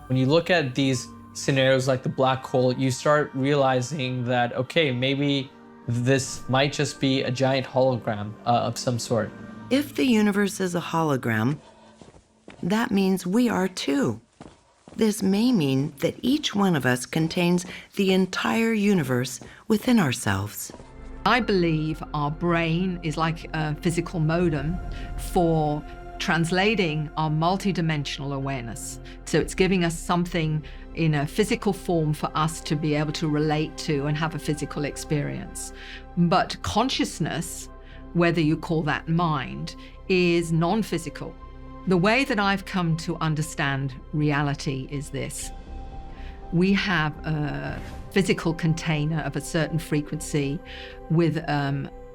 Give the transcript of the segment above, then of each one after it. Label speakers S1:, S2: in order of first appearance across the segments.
S1: When you look at these scenarios like the black hole, you start realizing that, okay, maybe this might just be a giant hologram of some sort.
S2: If the universe is a hologram, that means we are too. This may mean that each one of us contains the entire universe within ourselves.
S3: I believe our brain is like a physical modem for translating our multidimensional awareness. So it's giving us something in a physical form for us to be able to relate to and have a physical experience. But consciousness, whether you call that mind, is non-physical. The way that I've come to understand reality is this. We have a physical container of a certain frequency with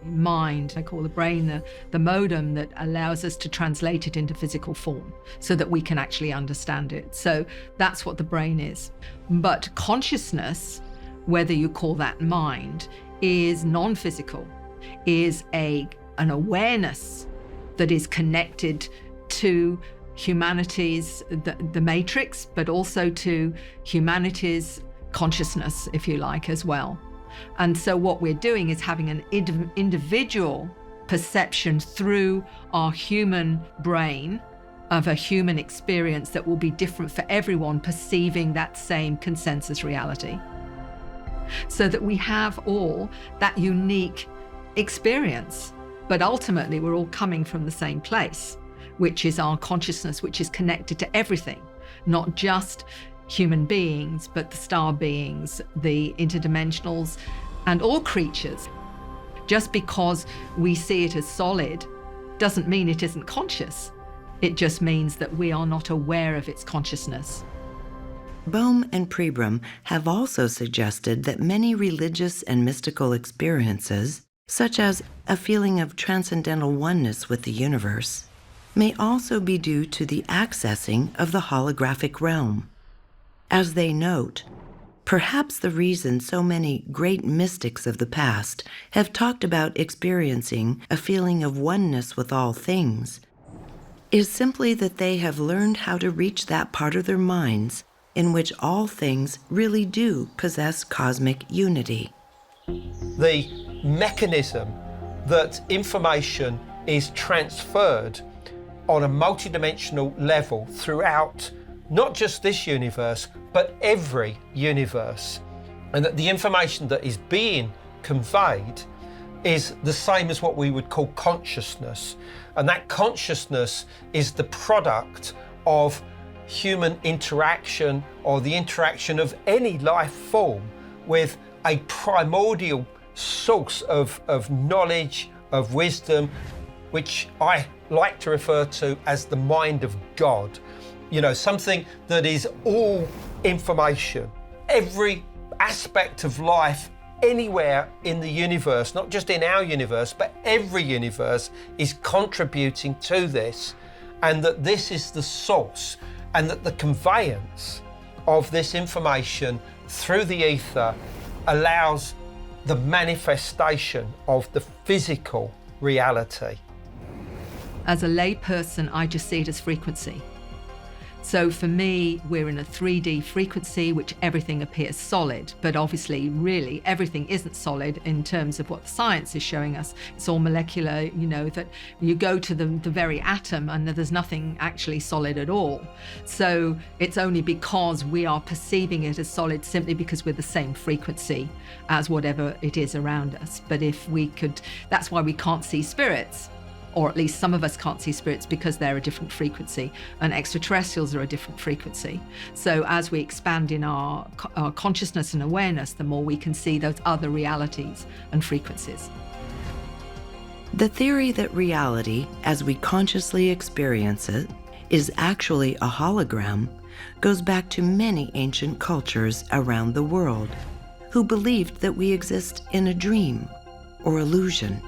S3: mind. I call the brain the modem that allows us to translate it into physical form so that we can actually understand it. So that's what the brain is. But consciousness, whether you call that mind, is non-physical, is an awareness that is connected to humanity's, the matrix, but also to humanity's consciousness, if you like, as well. And so what we're doing is having an individual perception through our human brain of a human experience that will be different for everyone perceiving that same consensus reality. So that we have all that unique experience, but ultimately we're all coming from the same place, which is our consciousness, which is connected to everything, not just human beings, but the star beings, the interdimensionals, and all creatures. Just because we see it as solid doesn't mean it isn't conscious. It just means that we are not aware of its consciousness.
S2: Bohm and Pribram have also suggested that many religious and mystical experiences, such as a feeling of transcendental oneness with the universe, may also be due to the accessing of the holographic realm. As they note, perhaps the reason so many great mystics of the past have talked about experiencing a feeling of oneness with all things is simply that they have learned how to reach that part of their minds in which all things really do possess cosmic unity.
S4: The mechanism that information is transferred on a multidimensional level throughout not just this universe, but every universe, and that the information that is being conveyed is the same as what we would call consciousness. And that consciousness is the product of human interaction, or the interaction of any life form with a primordial source of knowledge, of wisdom, which I like to refer to as the mind of God. You know, something that is all information. Every aspect of life anywhere in the universe, not just in our universe, but every universe, is contributing to this, and that this is the source, and that the conveyance of this information through the ether allows the manifestation of the physical reality.
S3: As a layperson, I just see it as frequency. So for me, we're in a 3D frequency, which everything appears solid, but obviously, really, everything isn't solid in terms of what the science is showing us. It's all molecular, you know, that you go to the very atom and there's nothing actually solid at all. So it's only because we are perceiving it as solid simply because we're the same frequency as whatever it is around us. But if we could, that's why we can't see spirits. Or at least some of us can't see spirits because they're a different frequency, and extraterrestrials are a different frequency. So as we expand in our consciousness and awareness, the more we can see those other realities and frequencies.
S2: The theory that reality, as we consciously experience it, is actually a hologram goes back to many ancient cultures around the world who believed that we exist in a dream or illusion.